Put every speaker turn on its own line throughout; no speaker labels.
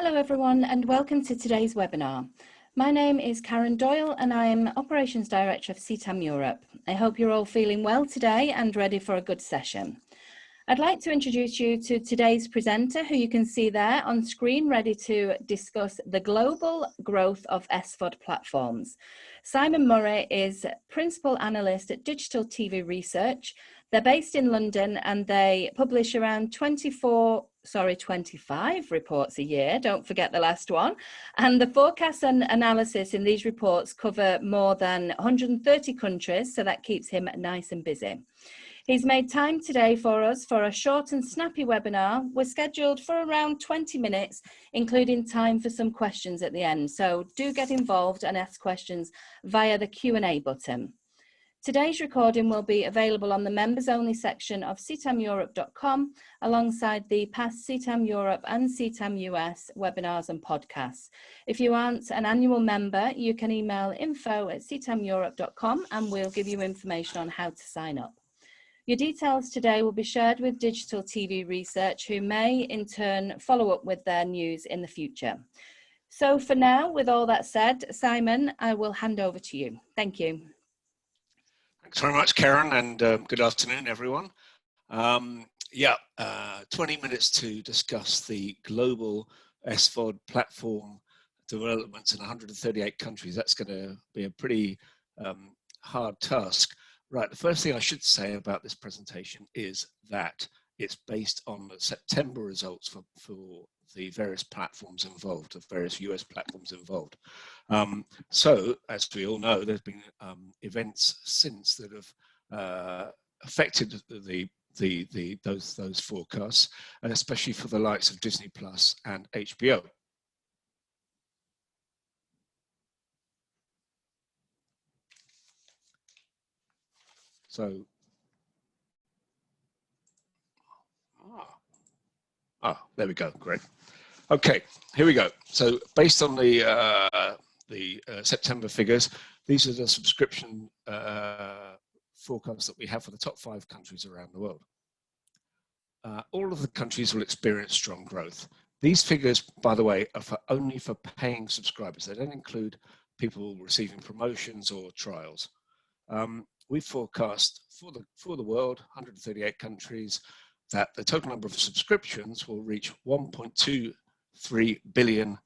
Hello everyone and welcome to today's webinar. My name is Karen Doyle and I am Operations Director of CTAM Europe. I hope you're all feeling well today and ready for a good session. I'd like to introduce you to today's presenter, who you can see there on screen, ready to discuss the global growth of SVOD platforms. Simon Murray is Principal Analyst at Digital TV Research. They're based in London and they publish around 25 reports a year, don't forget the last one. And the forecasts and analysis in these reports cover more than 130 countries, so that keeps him nice and busy. He's made time today for us for a short and snappy webinar. We're scheduled for around 20 minutes, including time for some questions at the end. So do get involved and ask questions via the Q&A button. Today's recording will be available on the members only section of ctameurope.com alongside the past CTAM Europe and CTAM US webinars and podcasts. If you aren't an annual member, you can email info@ctameurope.com and we'll give you information on how to sign up. Your details today will be shared with Digital TV Research, who may in turn follow up with their news in the future. So for now, with all that said, Simon, I will hand over to you. Thank you.
Thanks very much, Karen, and good afternoon, everyone. 20 minutes to discuss the global SVOD platform developments in 138 countries. That's going to be a pretty hard task. Right, the first thing I should say about this presentation is that it's based on the September results for the various platforms involved, the various US platforms involved. So, as we all know, there's been events since that have affected those forecasts, and especially for the likes of Disney Plus and HBO. So, there we go. Great. Okay, here we go. So, based on the September figures, these are the subscription forecasts that we have for the top 5 countries around the world. All of the countries will experience strong growth. These figures, by the way, are only for paying subscribers. They don't include people receiving promotions or trials. We forecast for the world, 138 countries, that the total number of subscriptions will reach 1.23 billion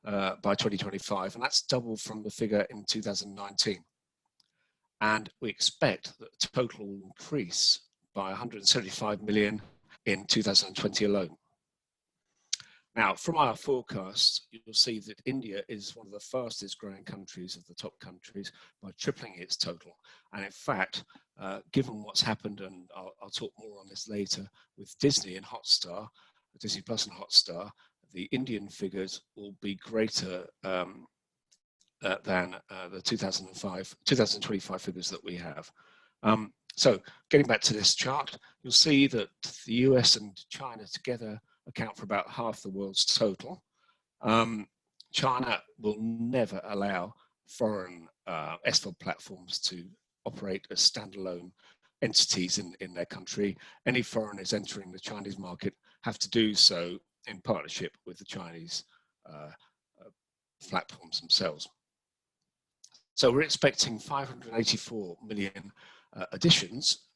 by 2025, and that's double from the figure in 2019. And we expect that the total will increase by 175 million in 2020 alone. Now, from our forecast, you'll see that India is one of the fastest growing countries of the top countries by tripling its total. And in fact, given what's happened, and I'll talk more on this later, with Disney and Hotstar, Disney Plus and Hotstar, the Indian figures will be greater than the 2025 figures that we have. So getting back to this chart, you'll see that the US and China together account for about half the world's total. China will never allow foreign SVOD platforms to operate as standalone entities in their country. Any foreigners entering the Chinese market have to do so in partnership with the Chinese platforms themselves. So we're expecting 584 million additions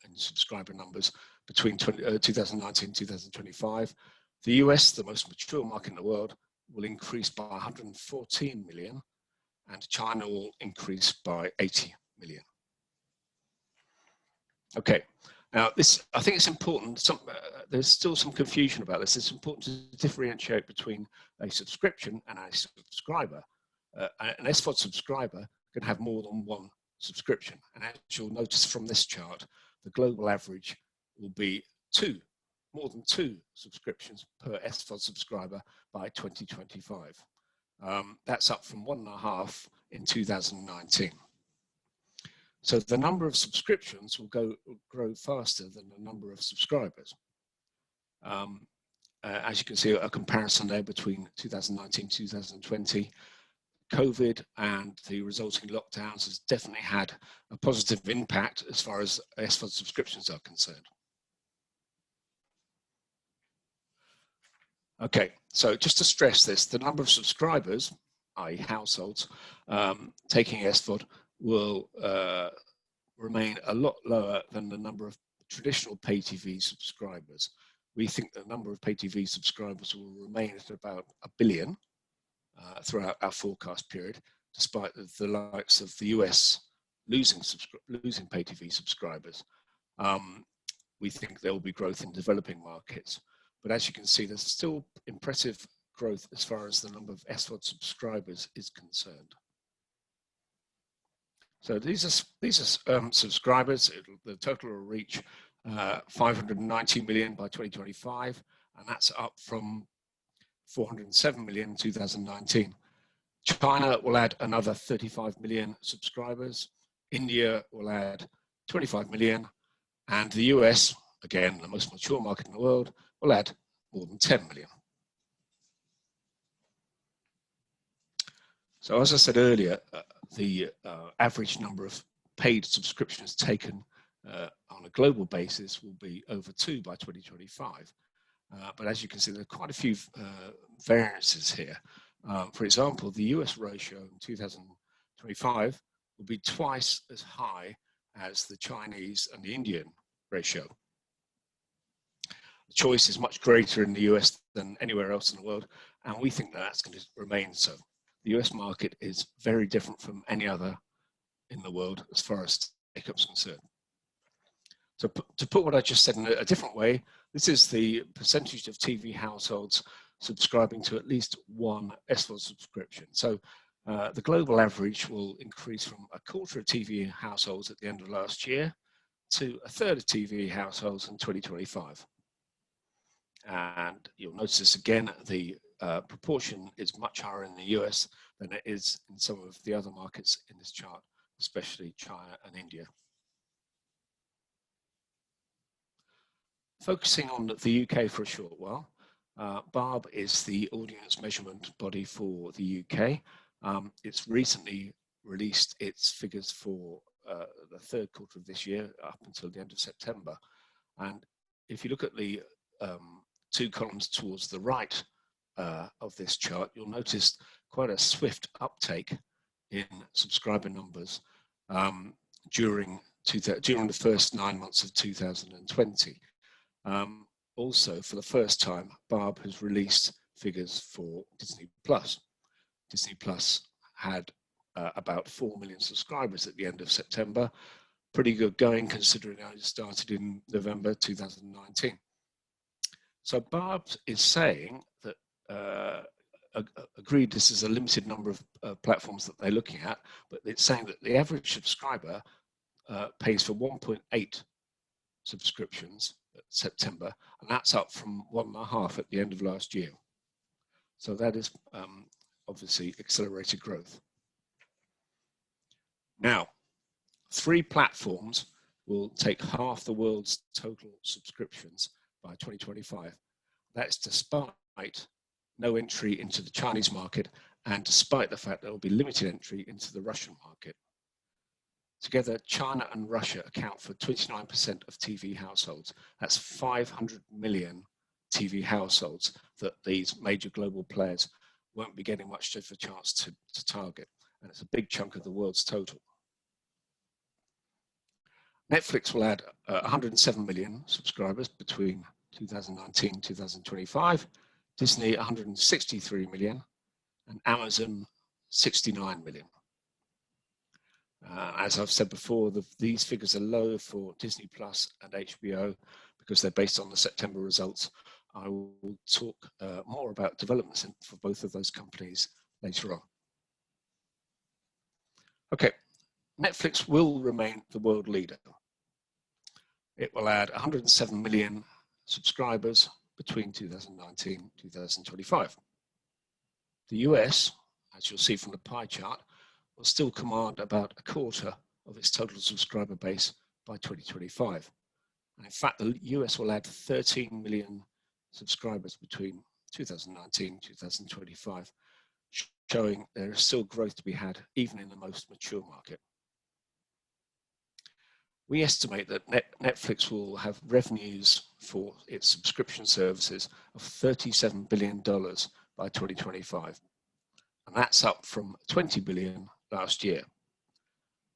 in subscriber numbers between 2019 and 2025. The US, the most mature market in the world, will increase by 114 million, and China will increase by 80 million. Okay, now this, I think it's important, there's still some confusion about this. It's important to differentiate between a subscription and a subscriber. An SVOD subscriber can have more than one subscription, and as you'll notice from this chart, the global average will be more than two subscriptions per SVOD subscriber by 2025. That's up from 1.5 in 2019. So the number of subscriptions will grow faster than the number of subscribers. As you can see, a comparison there between 2019 and 2020. COVID and the resulting lockdowns has definitely had a positive impact as far as SVOD subscriptions are concerned. Okay, so just to stress this, the number of subscribers, i.e. households, taking SVOD will remain a lot lower than the number of traditional pay TV subscribers. We think the number of pay TV subscribers will remain at about 1 billion throughout our forecast period, despite the likes of the US losing pay TV subscribers. We think there will be growth in developing markets. But as you can see, there's still impressive growth as far as the number of SVOD subscribers is concerned. So these are subscribers. The total will reach 590 million by 2025, and that's up from 407 million in 2019. China will add another 35 million subscribers. India will add 25 million, and the US, again, the most mature market in the world, will add more than 10 million. So as I said earlier, the average number of paid subscriptions taken on a global basis will be over 2 by 2025. But as you can see, there are quite a few variances here. For example, the US ratio in 2025 will be twice as high as the Chinese and the Indian ratio. The choice is much greater in the US than anywhere else in the world, and we think that that's going to remain so. The US market is very different from any other in the world as far as take-up is concerned. So to put what I just said in a different way, this is the percentage of TV households subscribing to at least one SVOD subscription. So the global average will increase from 1/4 of TV households at the end of last year to 1/3 of TV households in 2025. And you'll notice again, the proportion is much higher in the US than it is in some of the other markets in this chart, especially China and India. Focusing on the UK for a short while, BARB is the audience measurement body for the UK. It's recently released its figures for the 3rd quarter of this year up until the end of September. And if you look at the 2 columns towards the right of this chart, you'll notice quite a swift uptake in subscriber numbers during the first 9 months of 2020. Also, for the first time, BARB has released figures for Disney Plus. Disney Plus had about 4 million subscribers at the end of September. Pretty good going considering it started in November 2019. So BARB is saying that, agreed this is a limited number of platforms that they're looking at, but it's saying that the average subscriber pays for 1.8 subscriptions at September, and that's up from 1.5 at the end of last year. So that is obviously accelerated growth. Now, 3 platforms will take half the world's total subscriptions by 2025. That's despite no entry into the Chinese market and despite the fact there will be limited entry into the Russian market. Together, China and Russia account for 29% of TV households. That's 500 million TV households that these major global players won't be getting much of a chance to target. And it's a big chunk of the world's total. Netflix will add 107 million subscribers between 2019 and 2025, Disney 163 million, and Amazon 69 million. As I've said before, these figures are low for Disney Plus and HBO because they're based on the September results. I will talk more about developments for both of those companies later on. Okay, Netflix will remain the world leader. It will add 107 million subscribers between 2019 and 2025. The US, as you'll see from the pie chart, will still command about 1/4 of its total subscriber base by 2025. And in fact, the US will add 13 million subscribers between 2019 and 2025, showing there is still growth to be had even in the most mature market. we estimate that Netflix will have revenues for its subscription services of $37 billion by 2025. And that's up from 20 billion last year.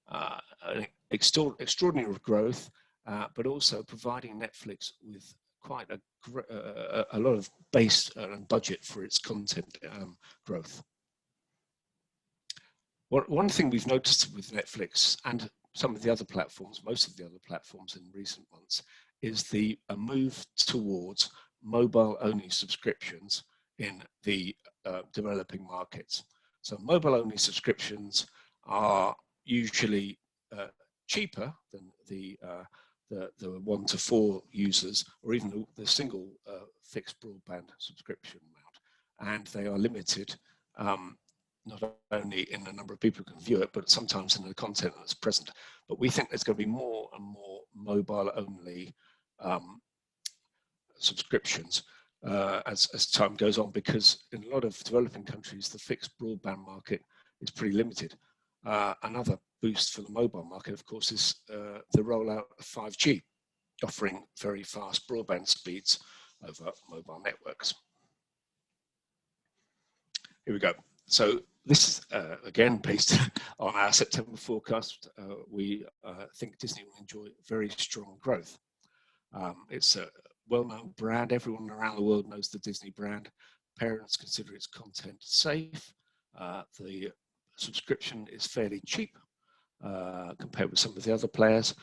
An extraordinary growth, but also providing Netflix with quite a lot of base and budget for its content growth. One thing we've noticed with Netflix and some of the other platforms, most of the other platforms in recent months, is the move towards mobile-only subscriptions in the developing markets. So mobile-only subscriptions are usually cheaper than the 1 to 4 users, or even the single fixed broadband subscription amount, and they are limited not only in the number of people who can view it, but sometimes in the content that's present. But we think there's going to be more and more mobile-only subscriptions as time goes on, because in a lot of developing countries, the fixed broadband market is pretty limited. Another boost for the mobile market, of course, is the rollout of 5G, offering very fast broadband speeds over mobile networks. Here we go. So this is, again, based on our September forecast. We think Disney will enjoy very strong growth. It's a well-known brand. Everyone around the world knows the Disney brand. Parents consider its content safe. The subscription is fairly cheap compared with some of the other players.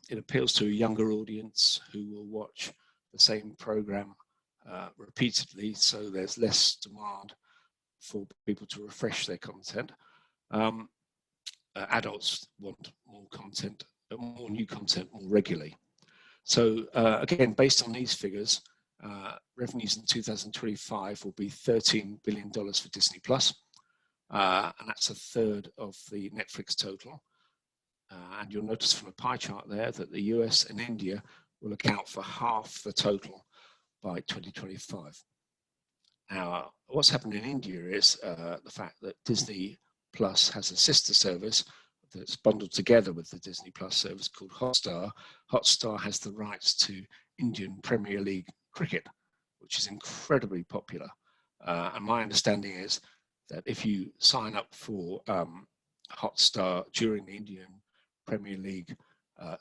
It appeals to a younger audience who will watch the same program repeatedly, so there's less demand for people to refresh their content. Adults want more content, more new content more regularly. So again, based on these figures, revenues in 2025 will be $13 billion for Disney Plus, and that's a third of the Netflix total. And you'll notice from a pie chart there that the US and India will account for half the total by 2025. Now, what's happened in India is the fact that Disney Plus has a sister service that's bundled together with the Disney Plus service called Hotstar. Hotstar has the rights to Indian Premier League cricket, which is incredibly popular. And my understanding is that if you sign up for Hotstar during the Indian Premier League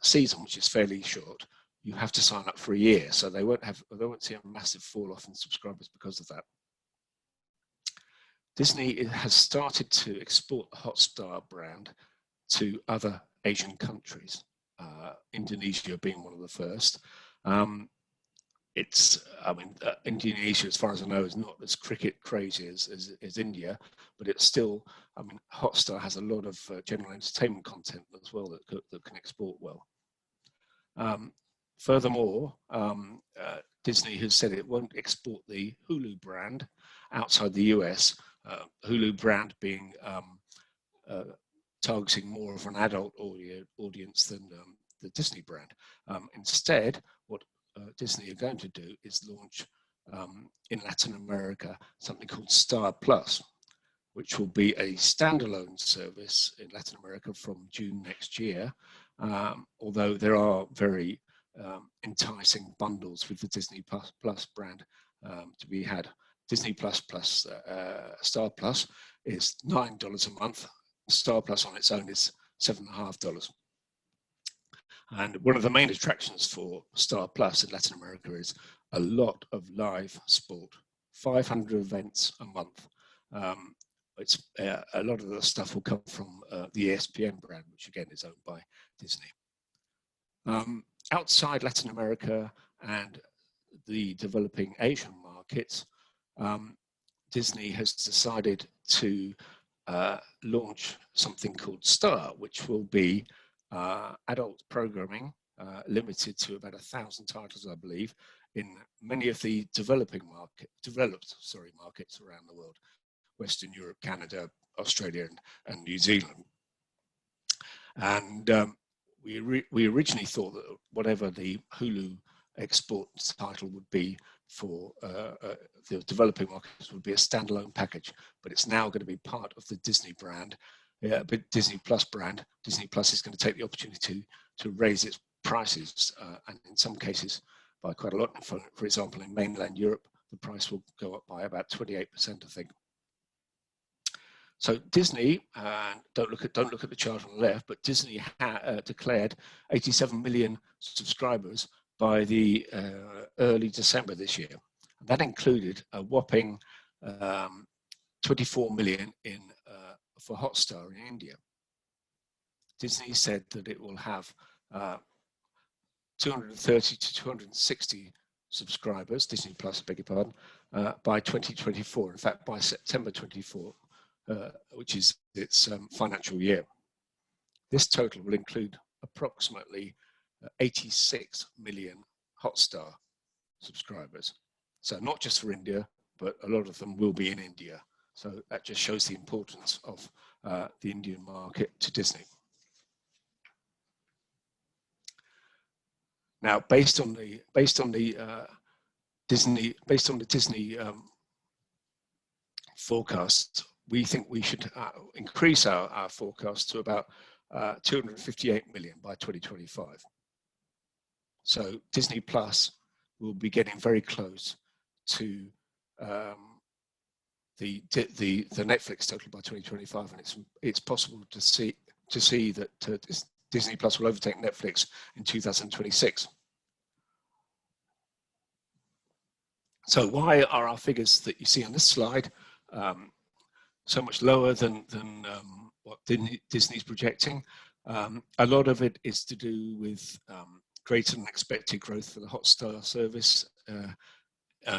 season, which is fairly short, you have to sign up for a year. So they won't see a massive fall off in subscribers because of that. Disney has started to export the Hotstar brand to other Asian countries, Indonesia being one of the first. Indonesia, as far as I know, is not as cricket crazy as India, but it's still, Hotstar has a lot of general entertainment content as well that can export well. Furthermore, Disney has said it won't export the Hulu brand outside the US, Hulu brand being targeting more of an adult audience than the Disney brand. Instead, what Disney are going to do is launch in Latin America something called Star Plus, which will be a standalone service in Latin America from June next year, although there are very enticing bundles with the Disney Plus brand to be had. Disney Plus Star Plus is $9 a month. Star Plus on its own is $7.50. And one of the main attractions for Star Plus in Latin America is a lot of live sport, 500 events a month. A lot of the stuff will come from the ESPN brand, which again is owned by Disney. Outside Latin America and the developing Asian markets, Disney has decided to launch something called Star, which will be adult programming, limited to about 1,000 titles, I believe, in many of the developed markets around the world: Western Europe, Canada, Australia, and New Zealand. And we originally thought that whatever the Hulu export title would be for the developing markets would be a standalone package, but it's now going to be part of the Disney brand, but Disney Plus brand. Disney Plus is going to take the opportunity to raise its prices, and in some cases by quite a lot. For example, in mainland Europe, the price will go up by about 28%, I think. So Disney, don't look at the chart on the left, but Disney declared 87 million subscribers by the early December this year. And that included a whopping 24 million for Hotstar in India. Disney said that it will have 230 to 260 subscribers, Disney Plus, beg your pardon, by 2024. In fact, by September 24, which is its financial year. This total will include approximately 86 million Hotstar subscribers. So not just for India, but a lot of them will be in India. So that just shows the importance of the Indian market to Disney. Now, based on the Disney forecast, we think we should increase our forecast to about 258 million by 2025. So Disney Plus will be getting very close to the Netflix total by 2025, and it's possible to see that Disney Plus will overtake Netflix in 2026. So why are our figures that you see on this slide so much lower than what Disney's projecting? A lot of it is to do with greater than expected growth for the Hotstar service,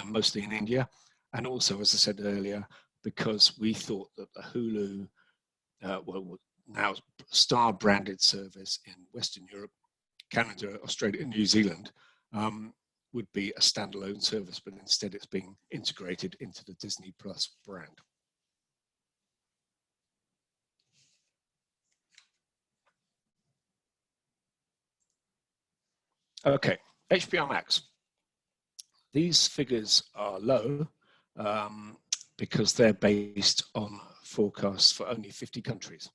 mostly in India, and also, as I said earlier, because we thought that the Hulu, now Star branded service in Western Europe, Canada, Australia, and New Zealand would be a standalone service, but instead it's being integrated into the Disney Plus brand. Okay, HBO Max. These figures are low because they're based on forecasts for only 50 countries.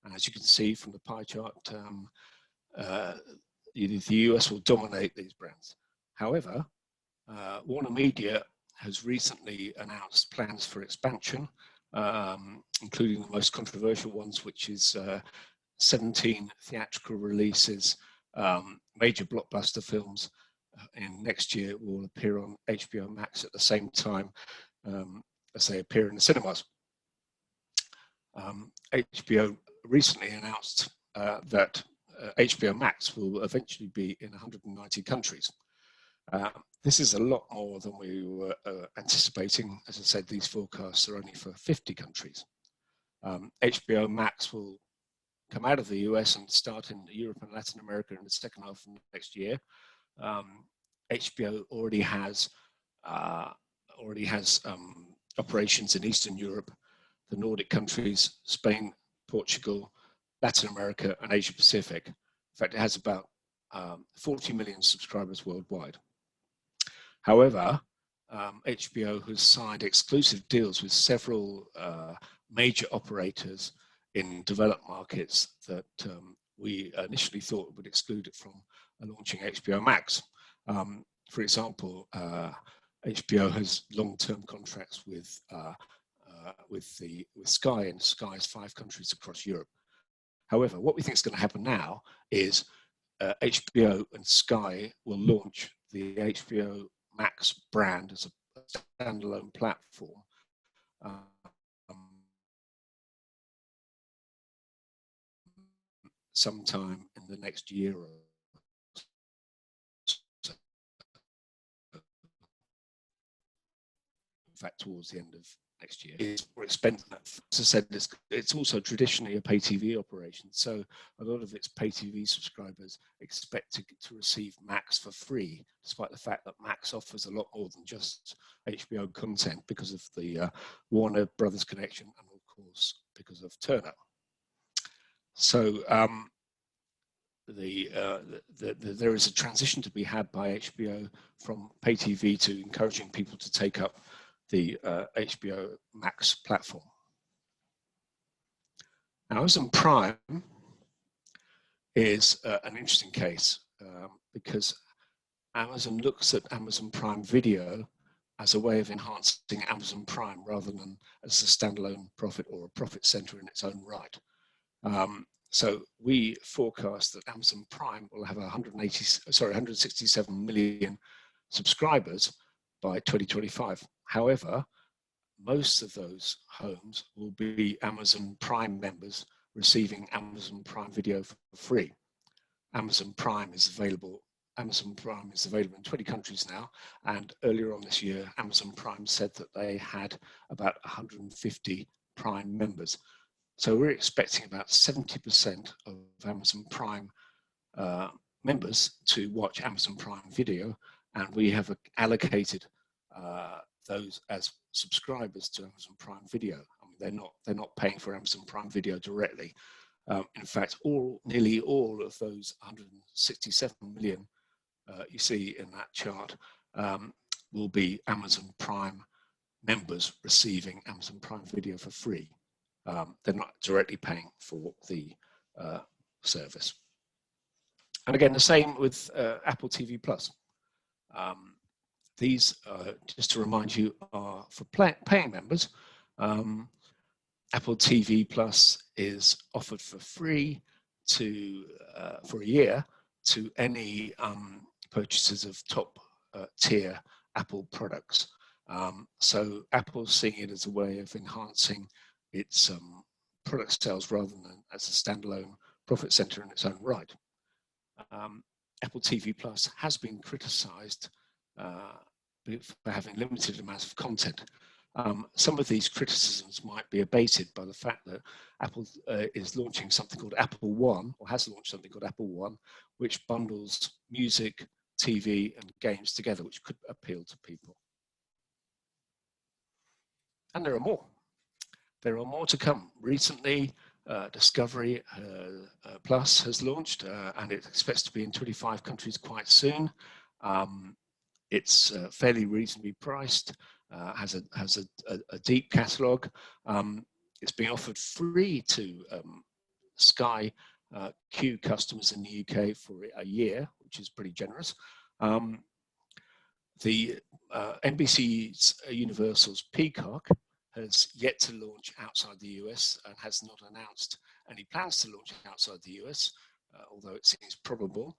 And as you can see from the pie chart, the US will dominate these brands. However, Warner Media has recently announced plans for expansion, including the most controversial ones, which is 17 theatrical releases, major blockbuster films in next year will appear on HBO Max at the same time as they appear in the cinemas. HBO recently announced that HBO Max will eventually be in 190 countries. This is a lot more than we were anticipating. As I said, these forecasts are only for 50 countries. HBO Max will come out of the US and start in Europe and Latin America in the second half of next year. HBO already has operations in Eastern Europe, the Nordic countries, Spain, Portugal, Latin America, and Asia Pacific. In fact, it has about 40 million subscribers worldwide. However, HBO has signed exclusive deals with several major operators in developed markets that we initially thought would exclude it from launching HBO Max. For example, HBO has long-term contracts with Sky in Sky's 5 countries across Europe. However, what we think is going to happen now is HBO and Sky will launch the HBO Max brand as a standalone platform. Sometime in the next year or so. In fact, towards the end of next year. It's more expensive. As I said, it's also traditionally a pay TV operation, so a lot of its pay TV subscribers expect to receive Max for free, despite the fact that Max offers a lot more than just HBO content because of the Warner Brothers connection and, of course, because of Turner. So there is a transition to be had by HBO from pay TV to encouraging people to take up the HBO Max platform. Now, Amazon Prime is an interesting case because Amazon looks at Amazon Prime Video as a way of enhancing Amazon Prime rather than as a standalone profit or a profit center in its own right. So we forecast that Amazon Prime will have 167 million subscribers by 2025. However, most of those homes will be Amazon Prime members receiving Amazon Prime Video for free. Amazon Prime is available in 20 countries now, and earlier on this year, Amazon Prime said that they had about 150 Prime members. So we're expecting about 70% of Amazon Prime members to watch Amazon Prime Video, and we have allocated those as subscribers to Amazon Prime Video. I mean, they're not paying for Amazon Prime Video directly. In fact, nearly all of those 167 million you see in that chart will be Amazon Prime members receiving Amazon Prime Video for free. They're not directly paying for the service. And again, the same with Apple TV Plus. These, just to remind you, are for paying members. Apple TV Plus is offered for free for a year to any purchases of top tier Apple products. So Apple's seeing it as a way of enhancing its product sales rather than as a standalone profit center in its own right. Apple TV Plus has been criticized for having limited amounts of content. Some of these criticisms might be abated by the fact that Apple is launching something called Apple One, or has launched something called Apple One, which bundles music, TV, and games together, which could appeal to people. And there are more. There are more to come. Recently, Discovery Plus has launched, and it expects to be in 25 countries quite soon. It's fairly reasonably priced, has a deep catalogue. It's being offered free to Sky Q customers in the UK for a year, which is pretty generous. The NBC's Universal's Peacock has yet to launch outside the US and has not announced any plans to launch outside the US, although it seems probable.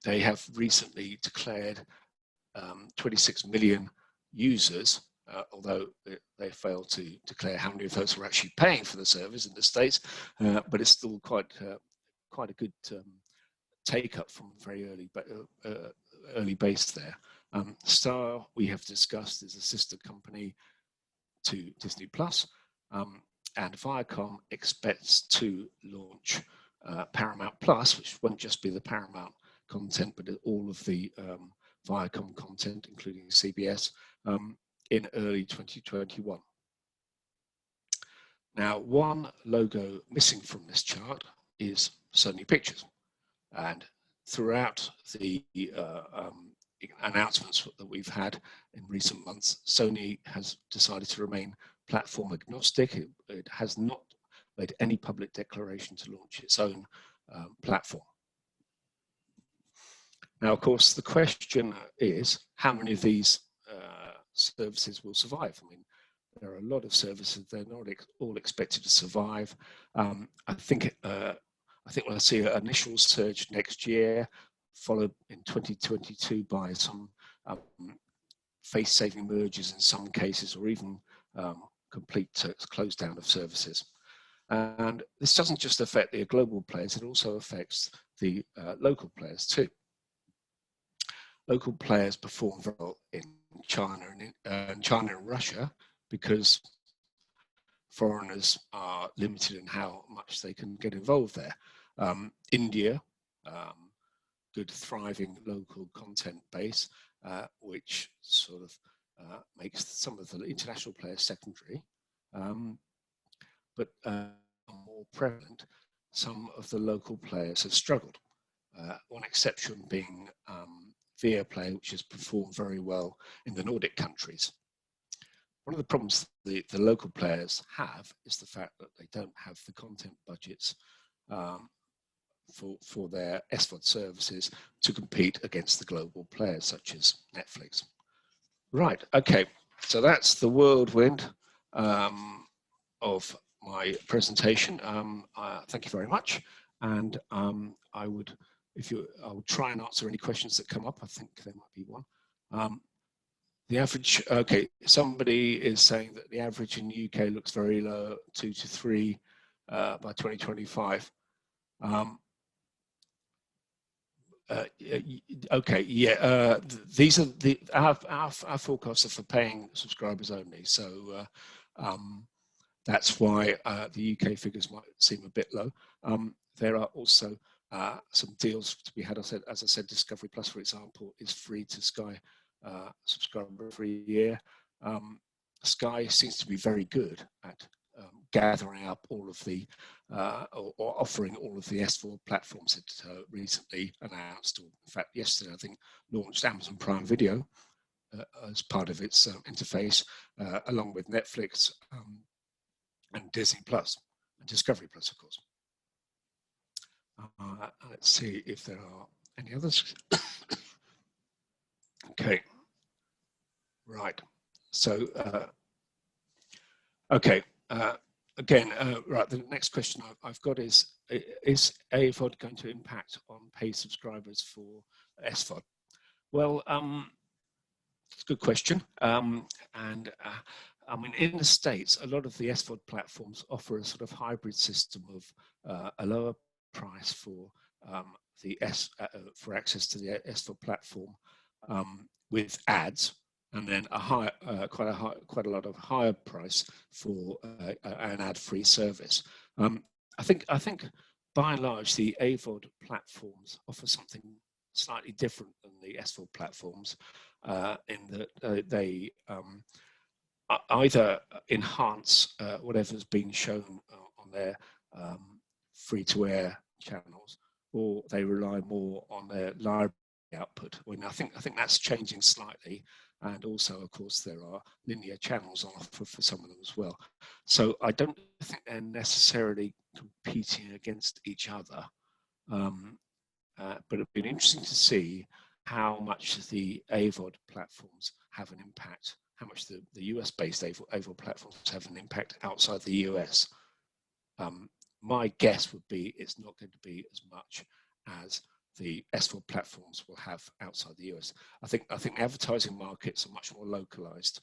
They have recently declared 26 million users, although they failed to declare how many of those were actually paying for the service in the States, but it's still quite a good take up from very early base there. Star, we have discussed, is a sister company to Disney Plus, and Viacom expects to launch Paramount Plus, which won't just be the Paramount content, but all of the Viacom content, including CBS, in early 2021. Now, one logo missing from this chart is Sony Pictures, and throughout the announcements that we've had in recent months, Sony has decided to remain platform agnostic. It has not made any public declaration to launch its own platform. Now, of course, the question is how many of these services will survive? I mean, there are a lot of services, they're not all expected to survive. I think we'll see an initial surge next year, followed in 2022 by some face-saving mergers in some cases, or even complete close down of services. And this doesn't just affect the global players, it also affects the local players too. Local players perform very well in China and Russia because foreigners are limited in how much they can get involved there. India, good thriving local content base, which sort of makes some of the international players secondary, but more prevalent, some of the local players have struggled. One exception being Viaplay, which has performed very well in the Nordic countries. One of the problems the local players have is the fact that they don't have the content budgets for their SVOD services to compete against the global players such as Netflix. Right, okay, so that's the whirlwind of my presentation. Thank you very much, and I'll try and answer any questions that come up. I think there might be one. The average, okay, somebody is saying that the average in the UK looks very low, 2 to 3 by 2025. Okay, yeah, these are our forecasts are for paying subscribers only. So that's why the UK figures might seem a bit low. There are also some deals to be had. As I said, Discovery Plus, for example, is free to Sky subscriber for a year. Sky seems to be very good at gathering up all of the or offering all of the SVOD platforms that recently announced, or in fact yesterday I think launched Amazon Prime Video as part of its interface, along with Netflix and Disney Plus and Discovery Plus, of course. Let's see if there are any others. Okay, right. So, okay. Again, right, the next question I've got is AVOD going to impact on paid subscribers for SVOD? Well, it's a good question. I mean, in the States, a lot of the SVOD platforms offer a sort of hybrid system of a lower price for for access to the SVOD platform with ads, and then a higher, quite a lot of higher price for an ad-free service. I think by and large the AVOD platforms offer something slightly different than the SVOD platforms, in that they either enhance whatever's being shown on their free-to-air channels, or they rely more on their library output. I mean, I think that's changing slightly, and also, of course, there are linear channels on offer for some of them as well. So I don't think they're necessarily competing against each other, but it'd be interesting to see how much the AVOD platforms have an impact, how much the US-based AVOD platforms have an impact outside the US. My guess would be it's not going to be as much as the SVOD platforms will have outside the US. I think advertising markets are much more localized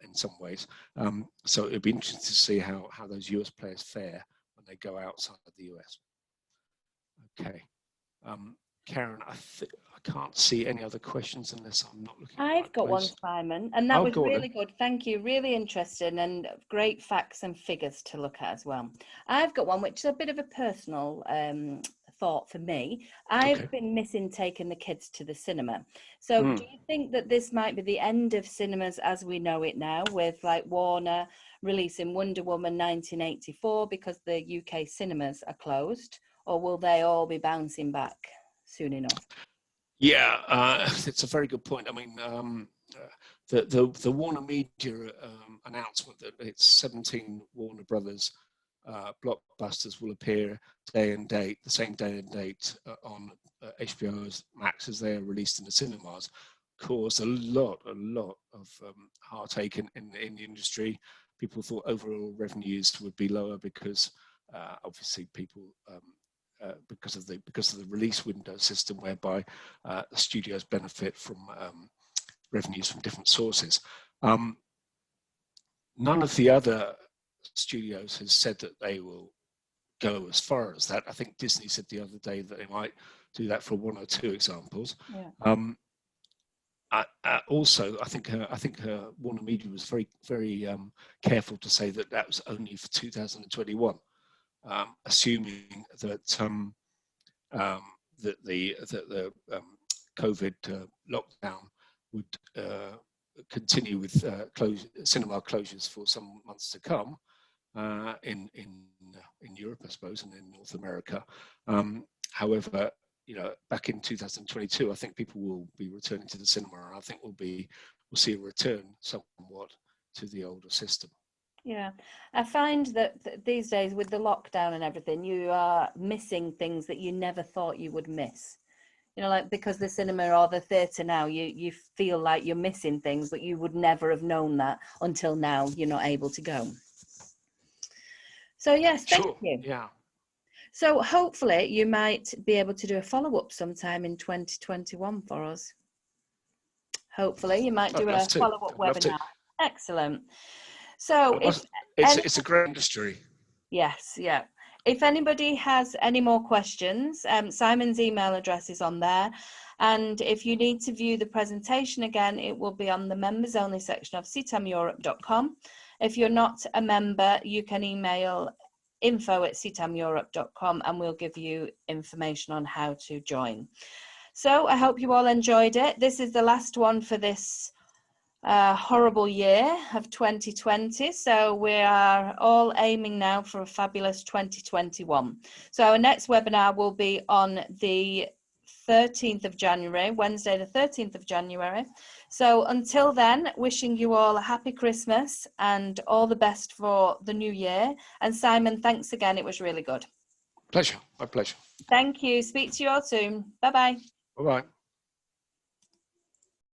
in some ways. So it'd be interesting to see how those US players fare when they go outside the US. Okay. Karen, I can't see any other questions unless I'm not looking.
I've got one, Simon, and that was really good. Thank you. Really interesting and great facts and figures to look at as well. I've got one which is a bit of a personal thought for me. I've been missing taking the kids to the cinema. So do you think that this might be the end of cinemas as we know it now, with like Warner releasing Wonder Woman 1984 because the UK cinemas are closed, or will they all be bouncing back soon enough?
Yeah, it's a very good point. I mean, the Warner Media announcement that its 17 Warner Brothers blockbusters will appear the same day and date on HBO Max as they are released in the cinemas, caused a lot of heartache in the industry. People thought overall revenues would be lower because obviously people. Because of the release window system, whereby the studios benefit from revenues from different sources. None of the other studios has said that they will go as far as that. I think Disney said the other day that they might do that for one or two examples. Yeah. Also, I think Warner Media was very careful to say that was only for 2021. Assuming that the COVID lockdown would continue with cinema closures for some months to come in Europe, I suppose, and in North America. However, back in 2022, I think people will be returning to the cinema, and I think we'll see a return somewhat to the older system.
Yeah, I find that these days with the lockdown and everything, you are missing things that you never thought you would miss. You know, like because the cinema or the theatre now, you feel like you're missing things, but you would never have known that until now you're not able to go. So yes, thank
Sure.
you.
Yeah.
So hopefully you might be able to do a follow-up sometime in 2021 for us. Hopefully you might
I'd
do
love
a
to.
follow-up
I'd love to.
webinar. Excellent. So if any,
It's a great industry.
yes, yeah. If anybody has any more questions, Simon's email address is on there. And if you need to view the presentation again, it will be on the members only section of ctameurope.com. If you're not a member, you can email info@ctameurope.com and we'll give you information on how to join. So I hope you all enjoyed it. This is the last one for this horrible year of 2020. So we are all aiming now for a fabulous 2021. So our next webinar will be on the 13th of January, Wednesday the 13th of January. So until then, wishing you all a happy Christmas and all the best for the new year. And Simon, thanks again. It was really good.
Pleasure. My pleasure.
Thank you. Speak to you all soon. Bye-bye.
All right.